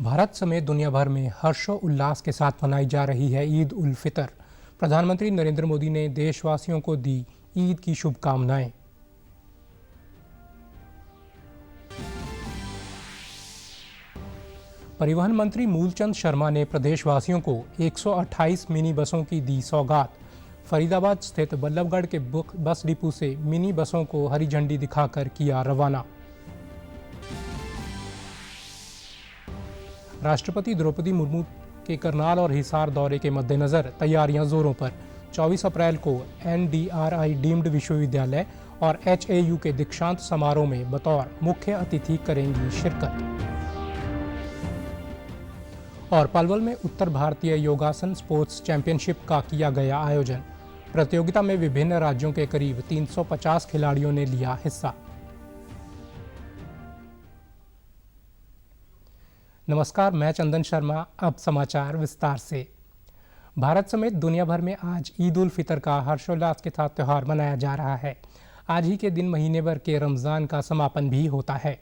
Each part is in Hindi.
भारत समेत दुनिया भर में हर्षोल्लास के साथ मनाई जा रही है ईद उल फितर। प्रधानमंत्री नरेंद्र मोदी ने देशवासियों को दी ईद की शुभकामनाएं। परिवहन मंत्री मूलचंद शर्मा ने प्रदेशवासियों को 128 मिनी बसों की दी सौगात। फरीदाबाद स्थित बल्लभगढ़ के बस डिपो से मिनी बसों को हरी झंडी दिखाकर किया रवाना। राष्ट्रपति द्रौपदी मुर्मू के करनाल और हिसार दौरे के मद्देनजर तैयारियां जोरों पर। 24 अप्रैल को NDRI डीम्ड विश्वविद्यालय और HAU के दीक्षांत समारोह में बतौर मुख्य अतिथि करेंगी शिरकत। और पलवल में उत्तर भारतीय योगासन स्पोर्ट्स चैंपियनशिप का किया गया आयोजन। प्रतियोगिता में विभिन्न राज्यों के करीब 350 खिलाड़ियों ने लिया हिस्सा। नमस्कार, मैं चंदन शर्मा। अब समाचार विस्तार से। भारत समेत दुनिया भर में आज ईद उल फितर का हर्षोल्लास के साथ त्यौहार मनाया जा रहा है। आज ही के दिन महीने भर के रमज़ान का समापन भी होता है।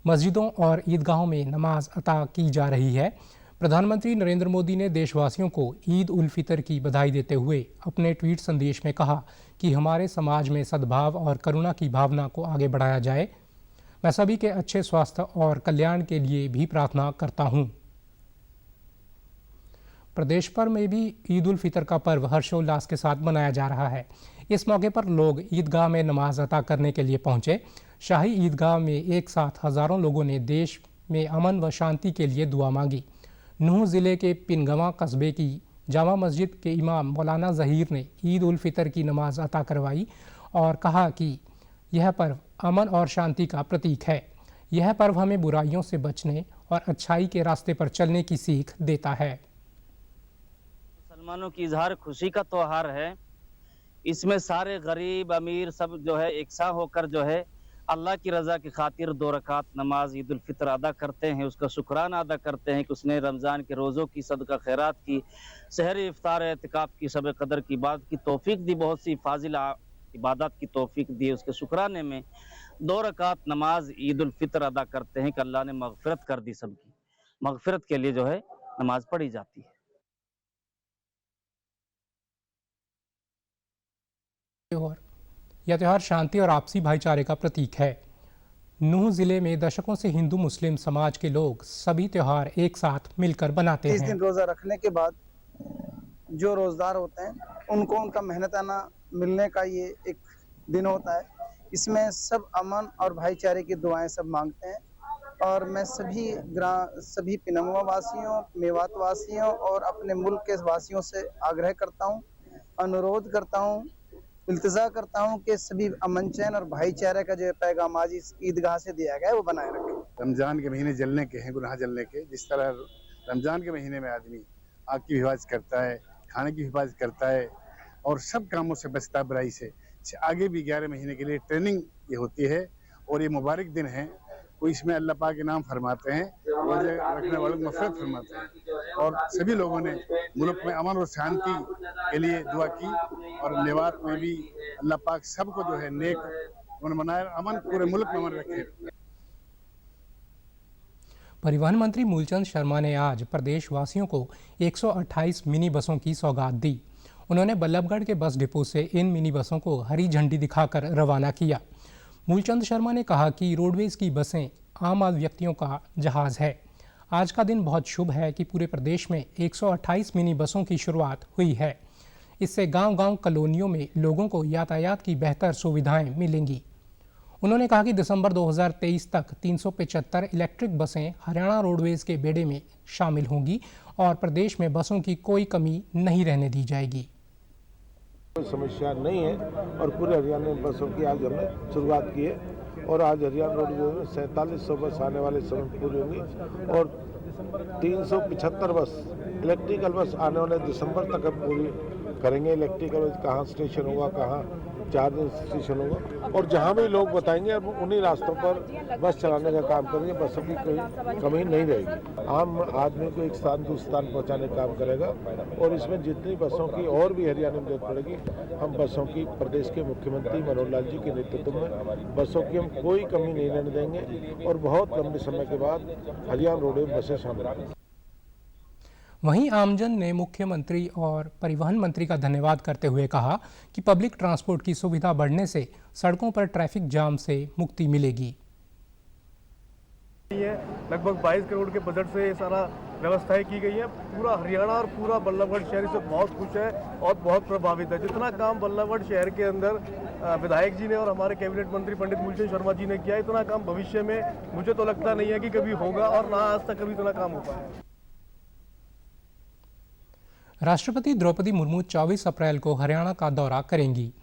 मस्जिदों और ईदगाहों में नमाज अता की जा रही है। प्रधानमंत्री नरेंद्र मोदी ने देशवासियों को ईद उल फितर की बधाई देते हुए अपने ट्वीट संदेश में कहा कि हमारे समाज में सद्भाव और करुणा की भावना को आगे बढ़ाया जाए। मैं सभी के अच्छे स्वास्थ्य और कल्याण के लिए भी प्रार्थना करता हूं। प्रदेश भर में भी ईद उल फितर का पर्व हर्षोल्लास के साथ मनाया जा रहा है। इस मौके पर लोग ईदगाह में नमाज अता करने के लिए पहुंचे। शाही ईदगाह में एक साथ हजारों लोगों ने देश में अमन व शांति के लिए दुआ मांगी। नूह जिले के पिनगवा कस्बे की जामा मस्जिद के इमाम मौलाना जहीर ने ईद उल फितर की नमाज अता करवाई और कहा कि यह पर्व अमन और शांति का प्रतीक है। यह पर्व हमें बुराइयों से बचने और अच्छाई के रास्ते पर चलने की सीख देता है। मुसलमानों की इजहार खुशी का त्योहार है। इसमें सारे गरीब अमीर सब जो है एकसा होकर जो है अल्लाह की रज़ा की खातिर 2 रकात नमाज ईद उल फितर अदा करते हैं। उसका शुक्राना अदा करते हैं कि उसने रमज़ान के रोज़ों की सदका खैरात की, सहरी इफ्तार एतिकाफ की, शब कदर की इबादत की तौफीक दी, बहुत सी फाजिला इबादत की तौफीक दी। उसके शुक्राने में 2 रकात नमाज ईद उल फितर अदा करते हैं कि अल्लाह ने मगफिरत कर दी। सबकी मगफिरत के लिए जो है नमाज पढ़ी जाती है। यह त्योहार शांति और आपसी भाईचारे का प्रतीक है। नूह जिले में दशकों से हिंदू मुस्लिम समाज के लोग सभी त्योहार एक साथ मिलकर बनाते हैं। 30 दिन रोजा रखने के बाद जो रोजदार होते हैं उनको उनका मेहनताना मिलने का ये एक दिन होता है। इसमें सब अमन और भाईचारे की दुआएं सब मांगते हैं। और मैं सभी पिनंगवा वासियों, मेवात वासियों और अपने मुल्क के वासियों से आग्रह करता हूं, अनुरोध करता हूं, इल्तिजा करता हूं कि सभी अमन चैन और भाईचारे का जो पैगाम आज इस ईदगाह से दिया गया है वो बनाए रखें। रमजान के महीने जलने के हैं, गुनाह जलने के। जिस तरह रमजान के महीने में आदमी आग की हिफाजत करता है, खाने की हिफाजत करता है और सब कामों से बचता है बुराई से, आगे भी 11 महीने के लिए ट्रेनिंग ये होती है। और ये मुबारक दिन है। कोई इसमें अल्लाह पाक के नाम फरमाते हैं, रोजे रखने वालों को मफ़रत फरमाते हैं। और सभी लोगों ने मुल्क में अमन और शांति के लिए दुआ की। और मेवात में भी अल्लाह पाक सबको जो है नेक अमन बनाए, अमन पूरे मुल्क में अमन रखे। परिवहन मंत्री मूलचंद शर्मा ने आज प्रदेशवासियों को 128 मिनी बसों की सौगात दी। उन्होंने बल्लभगढ़ के बस डिपो से इन मिनी बसों को हरी झंडी दिखाकर रवाना किया। मूलचंद शर्मा ने कहा कि रोडवेज की बसें आम व्यक्तियों का जहाज है। आज का दिन बहुत शुभ है कि पूरे प्रदेश में 128 मिनी बसों की शुरुआत हुई है। इससे गांव-गांव कॉलोनियों में लोगों को यातायात की बेहतर सुविधाएं मिलेंगी। उन्होंने कहा कि दिसंबर 2023 तक 375 इलेक्ट्रिक बसें हरियाणा रोडवेज के बेड़े में शामिल होंगी और प्रदेश में बसों की कोई कमी नहीं रहने दी जाएगी। कोई समस्या नहीं है और पूरे हरियाणा में बसों की आज हमने शुरुआत की है। और आज हरियाणा रोडवेज में 4700 बस आने वाले समय पूरी होंगी और 375 बस इलेक्ट्रिकल बस आने वाले दिसंबर तक हम पूरी करेंगे। इलेक्ट्रिकल बस कहाँ स्टेशन होगा, कहाँ चार्जिंग स्टेशन होगा और जहाँ भी लोग बताएंगे अब उन्हीं रास्तों पर बस चलाने का काम करेंगे। बसों की कोई कमी नहीं रहेगी। आम आदमी को एक स्थान से स्थान पहुँचाने का काम करेगा और इसमें जितनी बसों की और भी हरियाणा में जरूरत पड़ेगी हम बसों की प्रदेश के मुख्यमंत्री मनोहर लाल जी के नेतृत्व में बसों की हम कोई कमी नहीं रहने देंगे और बहुत लंबे समय के बाद हरियाणा रोड में बसें शामिल होंगी। वहीं आमजन ने मुख्यमंत्री और परिवहन मंत्री का धन्यवाद करते हुए कहा कि पब्लिक ट्रांसपोर्ट की सुविधा बढ़ने से सड़कों पर ट्रैफिक जाम से मुक्ति मिलेगी। लगभग 22 करोड़ के बजट से ये सारा व्यवस्थाएं की गई है। पूरा हरियाणा और पूरा बल्लभगढ़ शहर से बहुत खुश है और बहुत प्रभावित है। जितना काम बल्लभगढ़ शहर के अंदर विधायक जी ने और हमारे कैबिनेट मंत्री पंडित मूलचंद शर्मा जी ने किया, इतना काम भविष्य में मुझे तो लगता नहीं है कि कभी होगा और ना आज तक कभी इतना काम हो पाया। राष्ट्रपति द्रौपदी मुर्मू 24 अप्रैल को हरियाणा का दौरा करेंगी।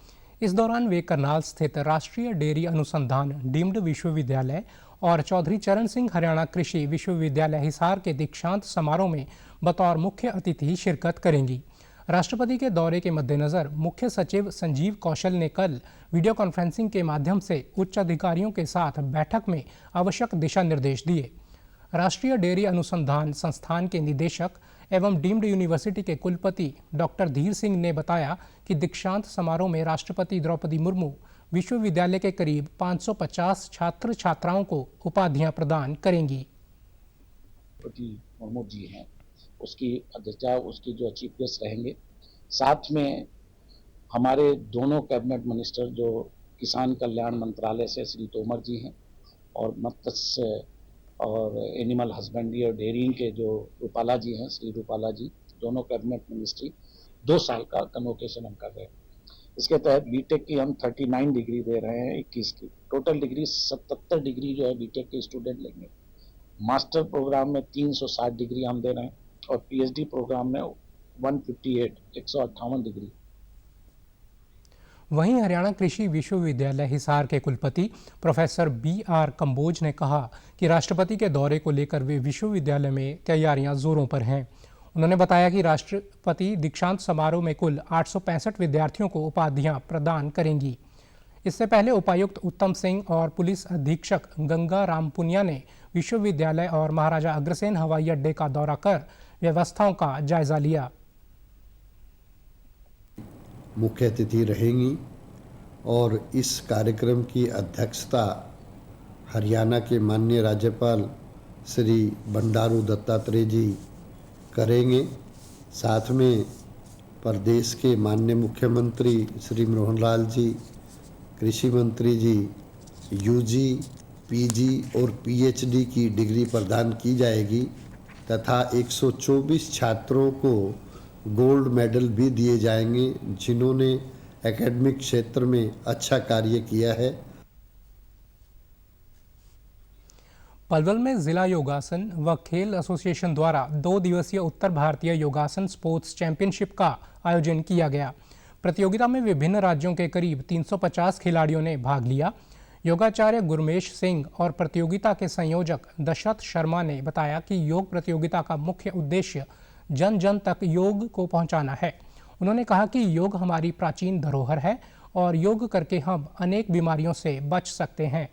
इस दौरान वे करनाल स्थित राष्ट्रीय डेयरी अनुसंधान डीम्ड विश्वविद्यालय और चौधरी चरण सिंह हरियाणा कृषि विश्वविद्यालय हिसार के दीक्षांत समारोह में बतौर मुख्य अतिथि शिरकत करेंगी। राष्ट्रपति के दौरे के मद्देनज़र मुख्य सचिव संजीव कौशल ने कल वीडियो कॉन्फ्रेंसिंग के माध्यम से उच्च अधिकारियों के साथ बैठक में आवश्यक दिशा निर्देश दिए। राष्ट्रीय डेयरी अनुसंधान संस्थान के निदेशक एवं डीम्ड यूनिवर्सिटी के कुलपति डॉक्टर धीर सिंह ने बताया कि दीक्षांत समारोह में राष्ट्रपति द्रौपदी मुर्मू विश्वविद्यालय के करीब 550 छात्र छात्राओं को उपाधियां प्रदान करेंगी। द्रौपदी मुर्मू जी हैं, उसकी अध्यक्षता उसकी जो चीफ गेस्ट रहेंगे। साथ में हमारे दोनों कैबिनेट मिनिस्टर जो किसान कल्याण मंत्रालय से श्री तोमर जी हैं और मत्स्य और एनिमल हस्बेंड्री और डेयरिंग के जो रूपाला जी हैं, श्री रूपाला जी, दोनों कैबिनेट मिनिस्ट्री 2 साल का कन्वोकेशन हम कर रहे हैं। इसके तहत बीटेक की हम 39 डिग्री दे रहे हैं, 21 की टोटल डिग्री 77 डिग्री जो है बीटेक के स्टूडेंट लेंगे। मास्टर प्रोग्राम में 360 डिग्री हम दे रहे हैं और पीएचडी प्रोग्राम में 158 डिग्री। वहीं हरियाणा कृषि विश्वविद्यालय हिसार के कुलपति प्रोफेसर BR कंबोज ने कहा कि राष्ट्रपति के दौरे को लेकर वे विश्वविद्यालय में तैयारियां जोरों पर हैं। उन्होंने बताया कि राष्ट्रपति दीक्षांत समारोह में कुल 865 विद्यार्थियों को उपाधियां प्रदान करेंगी। इससे पहले उपायुक्त उत्तम सिंह और पुलिस अधीक्षक गंगा राम पुनिया ने विश्वविद्यालय और महाराजा अग्रसेन हवाई अड्डे का दौरा कर व्यवस्थाओं का जायजा लिया। मुख्य अतिथि रहेंगी और इस कार्यक्रम की अध्यक्षता हरियाणा के माननीय राज्यपाल श्री बंडारू दत्तात्रेय जी करेंगे। साथ में प्रदेश के माननीय मुख्यमंत्री श्री मनोहर लाल जी, कृषि मंत्री जी यूजी, पीजी और पीएचडी की डिग्री प्रदान की जाएगी तथा 124 छात्रों को गोल्ड मेडल भी दिए जाएंगे जिन्होंने एकेडमिक क्षेत्र में अच्छा कार्य किया है। पलवल में जिला योगासन व खेल एसोसिएशन द्वारा 2 दिवसीय उत्तर भारतीय योगासन स्पोर्ट्स चैंपियनशिप का आयोजन किया गया। प्रतियोगिता में विभिन्न राज्यों के करीब 350 खिलाड़ियों ने भाग लिया। योगाचार्य गुरमेश सिंह और प्रतियोगिता के संयोजक दशरथ शर्मा ने बताया कि योग प्रतियोगिता का मुख्य उद्देश्य जन जन तक योग को पहुंचाना है। उन्होंने कहा कि योग हमारी प्राचीन धरोहर है और योग करके हम अनेक बीमारियों से बच सकते हैं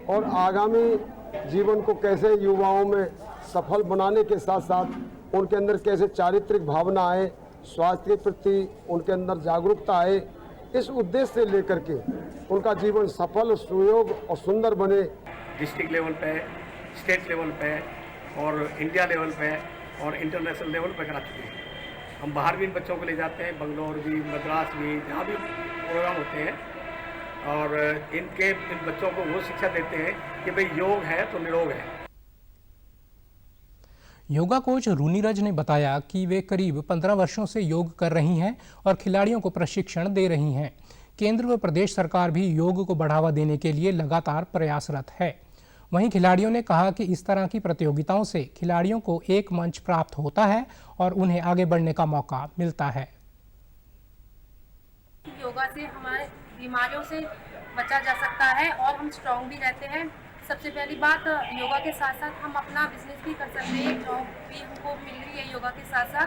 और आगामी जीवन को कैसे युवाओं में सफल बनाने के साथ साथ उनके अंदर कैसे चारित्रिक भावना आए, स्वास्थ्य के प्रति उनके अंदर जागरूकता आए, इस उद्देश्य से लेकर के उनका जीवन सफल, सुयोग और सुंदर बने। डिस्ट्रिक्ट लेवल पे, स्टेट लेवल पे और इंडिया लेवल पे और इंटरनेशनल लेवल पे करा चुके हैं। हम बाहर भी इन बच्चों को ले जाते हैं, बंगलोर भी, मद्रास भी, जहाँ भी प्रोग्राम होते हैं और इन बच्चों को वो शिक्षा देते हैं कि भाई योग है तो निरोग है। योगा कोच रूनीरज ने बताया कि वे करीब 15 वर्षों से योग कर रही हैं और खिलाड़ियों को प्रशिक्षण दे रही हैं। केंद्र व प्रदेश सरकार भी योग को बढ़ावा देने के लिए लगातार प्रयासरत है। वहीं खिलाड़ियों ने कहा कि इस तरह की प्रतियोगिताओं से खिलाड़ियों को एक मंच प्राप्त होता है और उन्हें आगे बढ़ने का मौका मिलता है। योगा से हमारे बीमारियों से बचा जा सकता है और हम स्ट्रॉन्ग भी रहते हैं। सबसे पहली बात, योगा के साथ साथ हम अपना बिजनेस भी कर सकते हैं। जॉब भी हमको मिल रही है योगा के साथ साथ,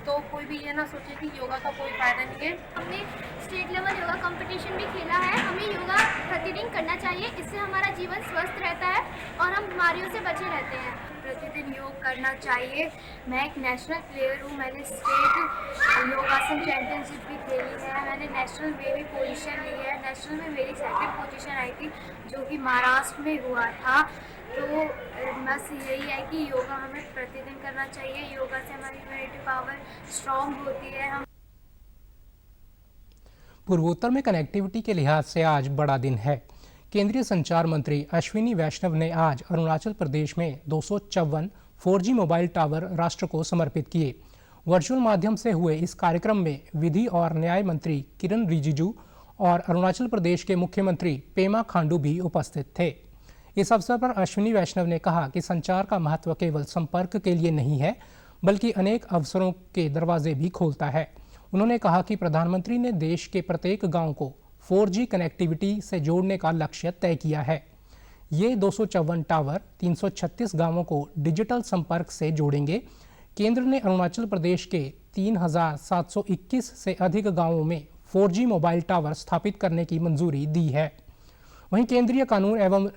तो कोई भी ये ना सोचे कि योगा का कोई फ़ायदा नहीं है। हमने स्टेट लेवल योगा कंपटीशन भी खेला है। हमें योगा प्रतिदिन करना चाहिए, इससे हमारा जीवन स्वस्थ रहता है और हम बीमारियों से बचे रहते हैं। प्रतिदिन योग करना चाहिए। मैं एक नेशनल प्लेयर हूँ, मैंने स्टेट योगासन चैम्पियनशिप भी खेली है, मैंने नेशनल में भी पोजीशन ली है। नेशनल में मेरी सेकंड पोजीशन आई थी जो कि महाराष्ट्र में हुआ था। तो बस यही है कि योगा हमें प्रतिदिन करना चाहिए। योगा से हमारी इम्यूनिटी पावर स्ट्रॉन्ग होती है। हम पूर्वोत्तर में कनेक्टिविटी के लिहाज से आज बड़ा दिन है। केंद्रीय संचार मंत्री अश्विनी वैष्णव ने आज अरुणाचल प्रदेश में 254 4G मोबाइल टावर राष्ट्र को समर्पित किए। वर्चुअल माध्यम से हुए इस कार्यक्रम में विधि और न्याय मंत्री किरण रिजिजू और अरुणाचल प्रदेश के मुख्यमंत्री पेमा खांडू भी उपस्थित थे। इस अवसर पर अश्विनी वैष्णव ने कहा कि संचार का महत्व केवल संपर्क के लिए नहीं है, बल्कि अनेक अवसरों के दरवाजे भी खोलता है। उन्होंने कहा कि प्रधानमंत्री ने देश के प्रत्येक गांव को 4G कनेक्टिविटी से जोड़ने का लक्ष्य तय किया है। ये 254 टावर 336 गांवों को डिजिटल संपर्क से जोड़ेंगे। केंद्र ने अरुणाचल प्रदेश के 3721 से अधिक गांवों में 4G मोबाइल टावर स्थापित करने की मंजूरी दी है। वहीं केंद्रीय कानून एवं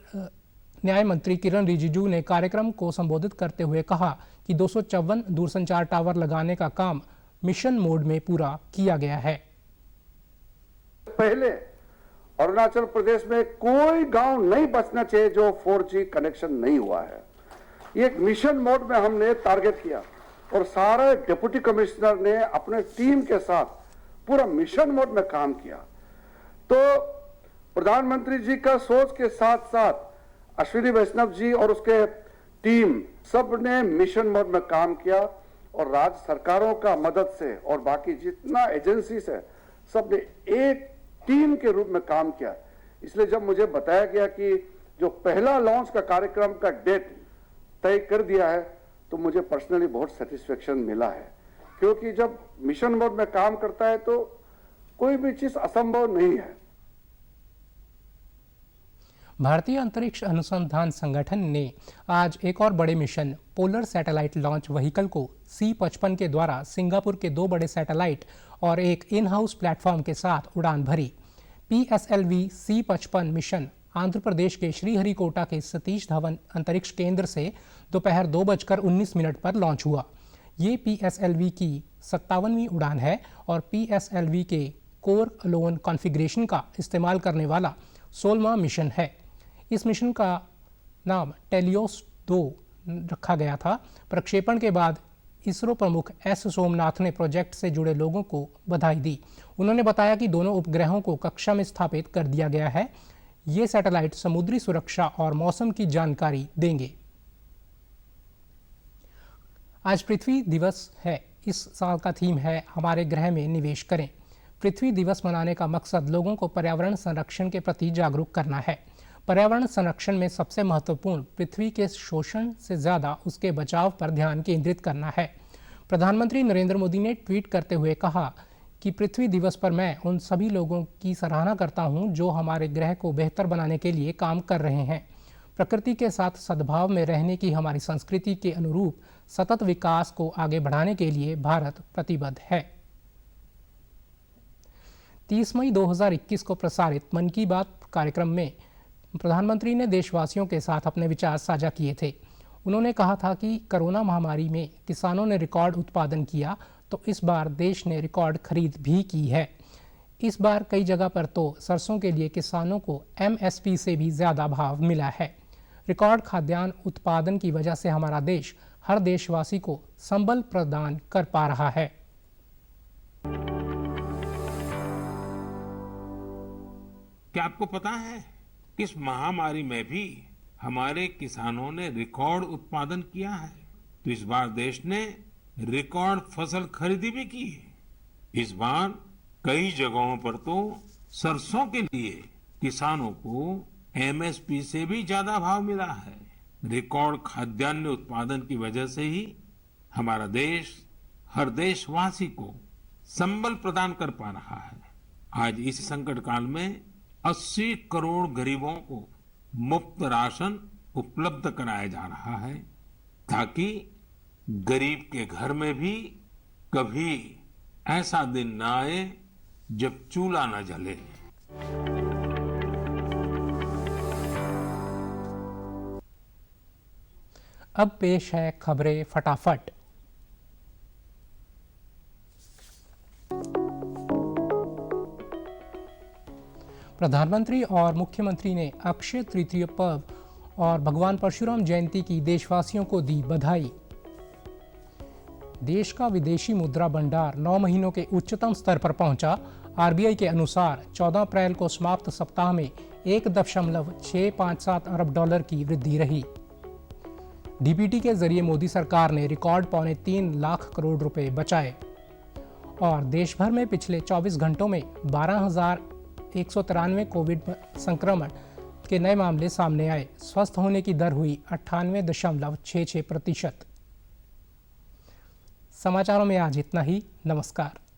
न्याय मंत्री किरण रिजिजू ने कार्यक्रम को संबोधित करते हुए कहा कि 254 दूरसंचार टावर लगाने का काम मिशन मोड में पूरा किया गया है। पहले अरुणाचल प्रदेश में कोई गांव नहीं बचना चाहिए जो 4G कनेक्शन नहीं हुआ है। ये एक मिशन मोड में हमने टारगेट किया और सारे डिप्टी कमिश्नर ने अपने टीम के साथ पूरा मिशन मोड में काम किया। तो प्रधानमंत्री जी का सोच के साथ साथ अश्विनी वैष्णव जी और उसके टीम सब ने मिशन मोड में काम किया और राज्य सरकारों का मदद से और बाकी जितना एजेंसी है सब ने एक टीम के रूप में काम किया। इसलिए जब मुझे बताया गया कि जो पहला लॉन्च का कार्यक्रम का डेट तय कर दिया है तो मुझे पर्सनली बहुत सेटिस्फेक्शन मिला है, क्योंकि जब मिशन मोड में काम करता है तो कोई भी चीज असंभव नहीं है। भारतीय अंतरिक्ष अनुसंधान संगठन ने आज एक और बड़े mission polar satellite launch vehicle को C-55 के द्वारा सिंगापुर के 2 बड़े सैटेलाइट और एक इन हाउस प्लेटफॉर्म के साथ उड़ान भरी। PSLV C-55 mission Andhra Pradesh के श्रीहरिकोटा के सतीश धवन अंतरिक्ष केंद्र से दोपहर 2:19 पर लॉन्च हुआ। ये PSLV की 57वीं उड़ान है और PSLV के कोर अलोन कॉन्फ़िगरेशन का इस्तेमाल करने वाला 16वां मिशन है। इस मिशन का नाम टेलियोस 2 रखा गया था। प्रक्षेपण के बाद इसरो प्रमुख एस सोमनाथ ने प्रोजेक्ट से जुड़े लोगों को बधाई दी। उन्होंने बताया कि दोनों उपग्रहों को कक्षा में स्थापित कर दिया गया है। ये सैटेलाइट समुद्री सुरक्षा और मौसम की जानकारी देंगे। आज पृथ्वी दिवस है। इस साल का थीम है हमारे ग्रह में निवेश करें। पृथ्वी दिवस मनाने का मकसद लोगों को पर्यावरण संरक्षण के प्रति जागरूक करना है। पर्यावरण संरक्षण में सबसे महत्वपूर्ण पृथ्वी के शोषण से ज़्यादा उसके बचाव पर ध्यान केंद्रित करना है। प्रधानमंत्री नरेंद्र मोदी ने ट्वीट करते हुए कहा कि पृथ्वी दिवस पर मैं उन सभी लोगों की सराहना करता हूं जो हमारे ग्रह को बेहतर बनाने के लिए काम कर रहे हैं। प्रकृति के साथ सद्भाव में रहने की हमारी संस्कृति के अनुरूप सतत विकास को आगे बढ़ाने के लिए भारत प्रतिबद्ध है। 30 मई 2021 को प्रसारित मन की बात कार्यक्रम में प्रधानमंत्री ने देशवासियों के साथ अपने विचार साझा किए थे। उन्होंने कहा था कि कोरोना महामारी में किसानों ने रिकॉर्ड उत्पादन किया तो इस बार देश ने रिकॉर्ड खरीद भी की है। इस बार कई जगह पर तो सरसों के लिए किसानों को MSP से भी ज़्यादा भाव मिला है। रिकॉर्ड खाद्यान्न उत्पादन की वजह से हमारा देश हर देशवासी को संबल प्रदान कर पा रहा है। क्या आपको पता है कि इस महामारी में भी हमारे किसानों ने रिकॉर्ड उत्पादन किया है? तो इस बार देश ने रिकॉर्ड फसल खरीदी भी की है। इस बार कई जगहों पर तो सरसों के लिए किसानों को MSP से भी ज्यादा भाव मिला है। रिकॉर्ड खाद्यान्न उत्पादन की वजह से ही हमारा देश हर देशवासी को संबल प्रदान कर पा रहा है। आज इस संकट काल में 80 करोड़ गरीबों को मुफ्त राशन उपलब्ध कराया जा रहा है ताकि गरीब के घर में भी कभी ऐसा दिन न आए जब चूल्हा न जले। अब पेश है खबरें फटाफट। प्रधानमंत्री और मुख्यमंत्री ने अक्षय तृतीया पर्व और भगवान परशुराम जयंती की देशवासियों को दी बधाई। देश का विदेशी मुद्रा भंडार 9 महीनों के उच्चतम स्तर पर पहुंचा। आरबीआई के अनुसार 14 अप्रैल को समाप्त सप्ताह में 1.657 अरब डॉलर की वृद्धि रही। डीबीटी के जरिए मोदी सरकार ने रिकॉर्ड 3.25 लाख करोड़ रुपए बचाए। और देश भर में पिछले 24 घंटों में 12,193 कोविड संक्रमण के नए मामले सामने आए। स्वस्थ होने की दर हुई 98.66%। समाचारों में आज इतना ही। नमस्कार।